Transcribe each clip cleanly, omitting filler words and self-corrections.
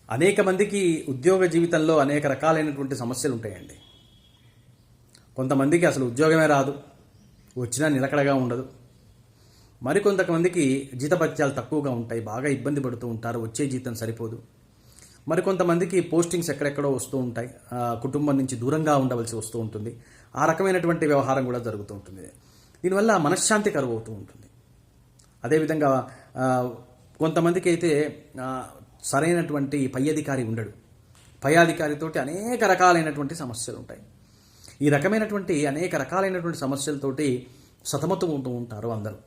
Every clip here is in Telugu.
అనేక మందికి ఉద్యోగ జీవితంలో అనేక రకాలైనటువంటి సమస్యలు ఉంటాయండి. కొంతమందికి అసలు ఉద్యోగమే రాదు, వచ్చినా నిలకడగా ఉండదు. మరికొంతమందికి జీతభత్యాలు తక్కువగా ఉంటాయి, బాగా ఇబ్బంది పడుతూ ఉంటారు, వచ్చే జీతం సరిపోదు. మరికొంతమందికి పోస్టింగ్స్ ఎక్కడెక్కడో వస్తూ ఉంటాయి, కుటుంబం నుంచి దూరంగా ఉండవలసి వస్తూ ఉంటుంది. ఆ రకమైనటువంటి వ్యవహారం కూడా జరుగుతూ ఉంటుంది. దీనివల్ల మనశ్శాంతి కరువవుతూ ఉంటుంది. అదేవిధంగా కొంతమందికి అయితే సరైనటువంటి పై అధికారి ఉండడు. పై అధికారితోటి అనేక రకాలైనటువంటి సమస్యలు ఉంటాయి. ఈ రకమైనటువంటి అనేక రకాలైనటువంటి సమస్యలతోటి సతమతం ఉంటూ ఉంటారు అందరూ.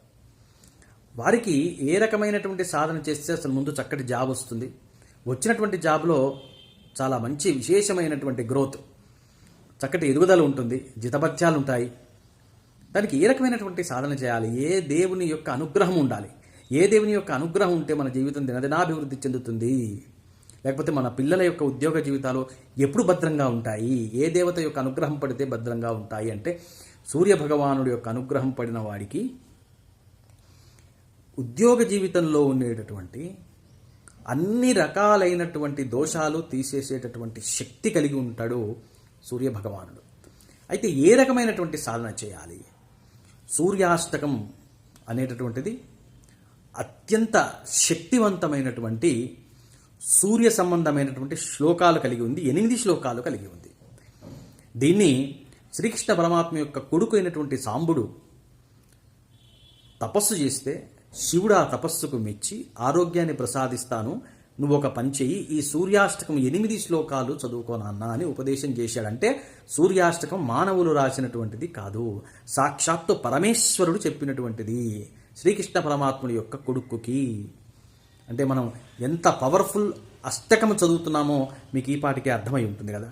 వారికి ఏ రకమైనటువంటి సాధన చేస్తే అసలు ముందు చక్కటి జాబ్ వస్తుంది, వచ్చినటువంటి జాబ్లో చాలా మంచి విశేషమైనటువంటి గ్రోత్, చక్కటి ఎదుగుదల ఉంటుంది, జీతభత్యాలు ఉంటాయి. దానికి ఏ రకమైనటువంటి సాధన చేయాలి, ఏ దేవుని యొక్క అనుగ్రహం ఉండాలి, ఏ దేవుని యొక్క అనుగ్రహం ఉంటే మన జీవితం దినదినాభివృద్ధి చెందుతుంది, లేకపోతే మన పిల్లల యొక్క ఉద్యోగ జీవితాలు ఎప్పుడు భద్రంగా ఉంటాయి, ఏ దేవత యొక్క అనుగ్రహం పడితే భద్రంగా ఉంటాయి అంటే సూర్య భగవానుడి యొక్క అనుగ్రహం పడిన వాడికి ఉద్యోగ జీవితంలో ఉండేటటువంటి అన్ని రకాలైనటువంటి దోషాలు తీసేసేటటువంటి శక్తి కలిగి ఉంటాడు సూర్య భగవానుడు. అయితే ఏ రకమైనటువంటి సాధన చేయాలి? సూర్యాష్టకం అనేటటువంటిది అత్యంత శక్తివంతమైనటువంటి సూర్య సంబంధమైనటువంటి శ్లోకాలు కలిగి ఉంది. 8 శ్లోకాలు కలిగి ఉంది. దీన్ని శ్రీకృష్ణ పరమాత్మ యొక్క కొడుకు అయినటువంటి సాంబుడు తపస్సు చేస్తే శివుడు ఆ తపస్సుకు మెచ్చి ఆరోగ్యాన్ని ప్రసాదిస్తాను, నువ్వు ఒక పని చెయ్యి, ఈ సూర్యాష్టకం 8 శ్లోకాలు చదువుకోనన్నా అని ఉపదేశం చేశాడంటే సూర్యాష్టకం మానవులు రాసినటువంటిది కాదు, సాక్షాత్తు పరమేశ్వరుడు చెప్పినటువంటిది శ్రీకృష్ణ పరమాత్ముడి యొక్క కొడుకుకి. అంటే మనం ఎంత పవర్ఫుల్ అష్టకము చదువుతున్నామో మీకు ఈ పాటికే అర్థమై ఉంటుంది కదా.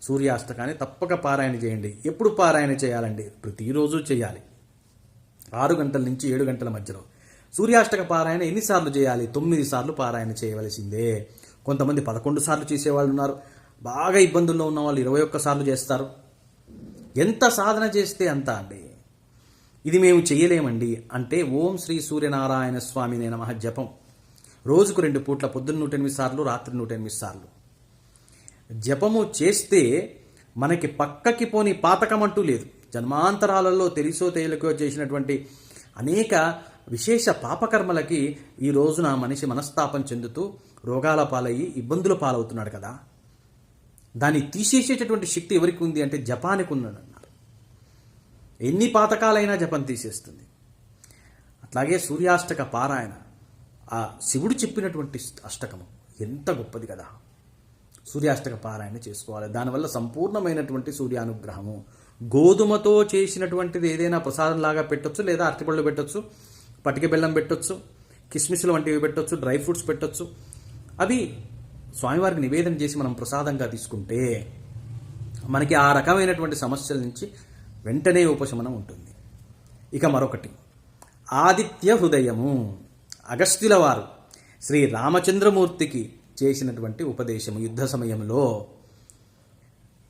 సూర్యాష్టకాన్ని తప్పక పారాయణ చేయండి. ఎప్పుడు పారాయణ చేయాలండి? ప్రతిరోజు చేయాలి, 6 గంటల నుంచి 7 గంటల మధ్యలో. సూర్యాష్టక పారాయణ ఎన్నిసార్లు చేయాలి? 9 సార్లు పారాయణ చేయవలసిందే. కొంతమంది 11 సార్లు చేసేవాళ్ళు ఉన్నారు. బాగా ఇబ్బందుల్లో ఉన్న వాళ్ళు 21 సార్లు చేస్తారు. ఎంత సాధన చేస్తే అంత అండి. ఇది మేము చేయలేమండి అంటే ఓం శ్రీ సూర్యనారాయణ స్వామినే నమః జపం రోజుకు 2 పూట్ల, పొద్దున్న 108 సార్లు, రాత్రి 108 సార్లు జపము చేస్తే మనకి పక్కకి పోని పాతకం అంటూ లేదు. జన్మాంతరాలలో తెలిసో తేలికో చేసినటువంటి అనేక విశేష పాపకర్మలకి ఈ రోజున మనిషి మనస్తాపం చెందుతూ రోగాల పాలయ్యి ఇబ్బందుల పాలవుతున్నాడు కదా. దాన్ని తీసేసేటటువంటి శక్తి ఎవరికి ఉంది అంటే జపానికి ఉన్నాడు అన్నారు. ఎన్ని పాతకాలైనా జపం తీసేస్తుంది. అట్లాగే సూర్యాష్టక పారాయణ, ఆ శివుడు చెప్పినటువంటి అష్టకము ఎంత గొప్పది కదా. సూర్యాష్టక పారాయణ చేసుకోవాలి. దానివల్ల సంపూర్ణమైనటువంటి సూర్యానుగ్రహము. గోధుమతో చేసినటువంటిది ఏదైనా ప్రసాదంలాగా పెట్టొచ్చు, లేదా అరటిపళ్ళు పెట్టొచ్చు, పటిక బెల్లం పెట్టొచ్చు, కిస్మిస్లు వంటివి పెట్టొచ్చు, డ్రై ఫ్రూట్స్ పెట్టొచ్చు. అవి స్వామివారికి నివేదన చేసి మనం ప్రసాదంగా తీసుకుంటే మనకి ఆ రకమైనటువంటి సమస్యల నుంచి వెంటనే ఉపశమనం ఉంటుంది. ఇక మరొకటి ఆదిత్య హృదయము. అగస్త్యుల వారు శ్రీ రామచంద్రమూర్తికి చేసినటువంటి ఉపదేశము. యుద్ధ సమయంలో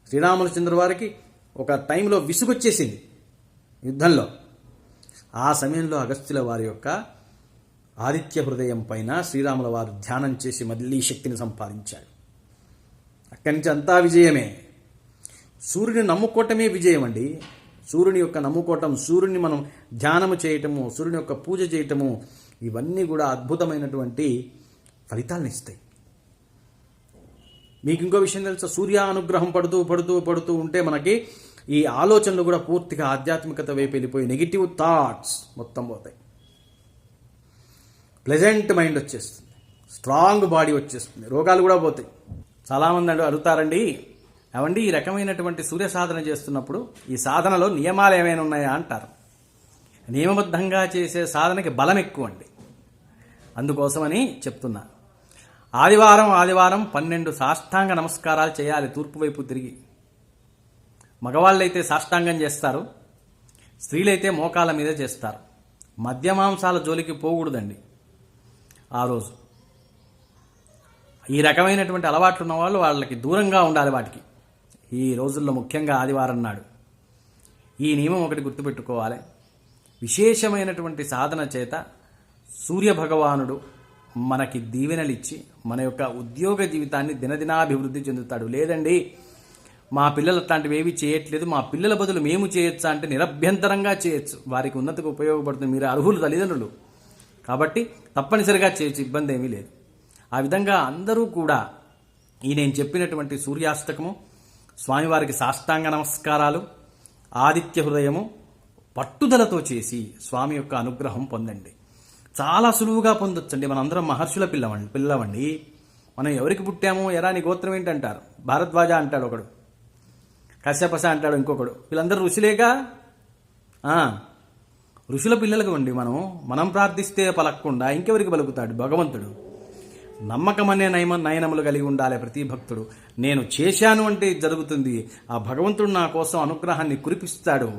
శ్రీరామచంద్ర వారికి ఒక టైంలో విసుగొచ్చేసింది యుద్ధంలో. ఆ సమయంలో అగస్త్యుల వారి యొక్క ఆదిత్య హృదయం పైన శ్రీరాముల వారు ధ్యానం చేసి మళ్ళీ శక్తిని సంపాదించాడు. అక్కడి నుంచి అంతా విజయమే. సూర్యుని నమ్ముకోవటమే విజయం అండి. సూర్యుని యొక్క నమ్ముకోవటం, సూర్యుని మనం ధ్యానము చేయటము, సూర్యుని యొక్క పూజ చేయటము, ఇవన్నీ కూడా అద్భుతమైనటువంటి ఫలితాలను ఇస్తాయి. మీకు ఇంకో విషయం తెలుసా? సూర్యానుగ్రహం పడుతూ పడుతూ పడుతూ ఉంటే మనకి ఈ ఆలోచనలు కూడా పూర్తిగా ఆధ్యాత్మికత వైపు వెళ్ళిపోయి నెగిటివ్ థాట్స్ మొత్తం పోతాయి. ప్లెజెంట్ మైండ్ వచ్చేస్తుంది, స్ట్రాంగ్ బాడీ వచ్చేస్తుంది, రోగాలు కూడా పోతాయి. చాలామంది అడుగుతారండి, ఏమండి ఈ రకమైనటువంటి సూర్య సాధన చేస్తున్నప్పుడు ఈ సాధనలో నియమాలు ఏమైనా ఉన్నాయా అంటారు. నియమబద్ధంగా చేసే సాధనకి బలం ఎక్కువ అండి. అందుకోసమని చెప్తున్నా. ఆదివారం 12 సాష్టాంగ నమస్కారాలు చేయాలి తూర్పు వైపు తిరిగి. మగవాళ్ళైతే సాష్టాంగం చేస్తారు, స్త్రీలైతే మోకాళ్ళ మీద చేస్తారు. మద్యమాంసాల జోలికి పోకూడదండి ఆ రోజు. ఈ రకమైనటువంటి అలవాట్లు ఉన్న వాళ్ళు వాళ్ళకి దూరంగా ఉండాలి వాటికి. ఈ రోజుల్లో ముఖ్యంగా ఆదివారం నాడు ఈ నియమం ఒకటి గుర్తుపెట్టుకోవాలి. విశేషమైనటువంటి సాధన చేత సూర్య భగవానుడు మనకి దీవెనలు ఇచ్చి మన యొక్క ఉద్యోగ జీవితాన్ని దినదినాభివృద్ధి చెందుతాడు. లేదండి మా పిల్లలు అట్లాంటివి ఏవి చేయట్లేదు, మా పిల్లల బదులు మేము చేయొచ్చా అంటే నిరభ్యంతరంగా చేయొచ్చు. వారికి ఉన్నతికి ఉపయోగపడుతుంది. మీరు అర్హులు తల్లిదండ్రులు కాబట్టి తప్పనిసరిగా చేయొచ్చు, ఇబ్బంది ఏమీ లేదు. ఆ విధంగా అందరూ కూడా ఈ నేను చెప్పినటువంటి సూర్యాష్టకము, స్వామివారికి సాష్టాంగ నమస్కారాలు, ఆదిత్య హృదయము పట్టుదలతో చేసి స్వామి యొక్క అనుగ్రహం పొందండి. చాలా సులువుగా పొందొచ్చండి. మనందరం మహర్షుల పిల్లవండి. మనం ఎవరికి పుట్టామో ఎరా నీ గోత్రం ఏంటంటారు. భారద్వాజ అంటాడు ఒకడు, కశ్యపస అంటాడు ఇంకొకడు. వీళ్ళందరూ ఋషులేగా. ఋషుల పిల్లలకు అండి మనం ప్రార్థిస్తే పలకకుండా ఇంకెవరికి పలుకుతాడు భగవంతుడు. నమ్మకం అనే నయనములు కలిగి ఉండాలి ప్రతి భక్తుడు. నేను చేశాను అంటే జరుగుతుంది. ఆ భగవంతుడు నా కోసం అనుగ్రహాన్ని కురిపిస్తాడు.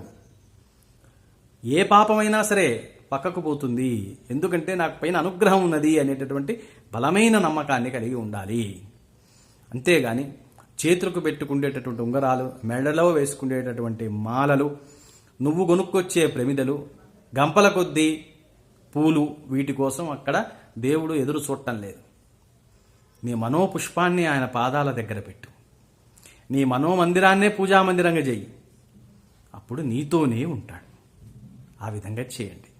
ఏ పాపమైనా సరే పక్కకు పోతుంది, ఎందుకంటే నాకు పైన అనుగ్రహం ఉన్నది అనేటటువంటి బలమైన నమ్మకాన్ని కలిగి ఉండాలి. అంతేగాని చేతులకు పెట్టుకునేటటువంటి ఉంగరాలు, మెడలో వేసుకునేటటువంటి మాలలు, నువ్వు కొనుక్కొచ్చే ప్రమిదలు, గంపల కొద్దీ పూలు, వీటి కోసం అక్కడ దేవుడు ఎదురు చూడటం లేదు. నీ మనోపుష్పాన్ని ఆయన పాదాల దగ్గర పెట్టు. నీ మనోమందిరాన్నే పూజామందిరంగా చెయ్యి. అప్పుడు నీతోనే ఉంటాడు. ఆ విధంగా చేయండి.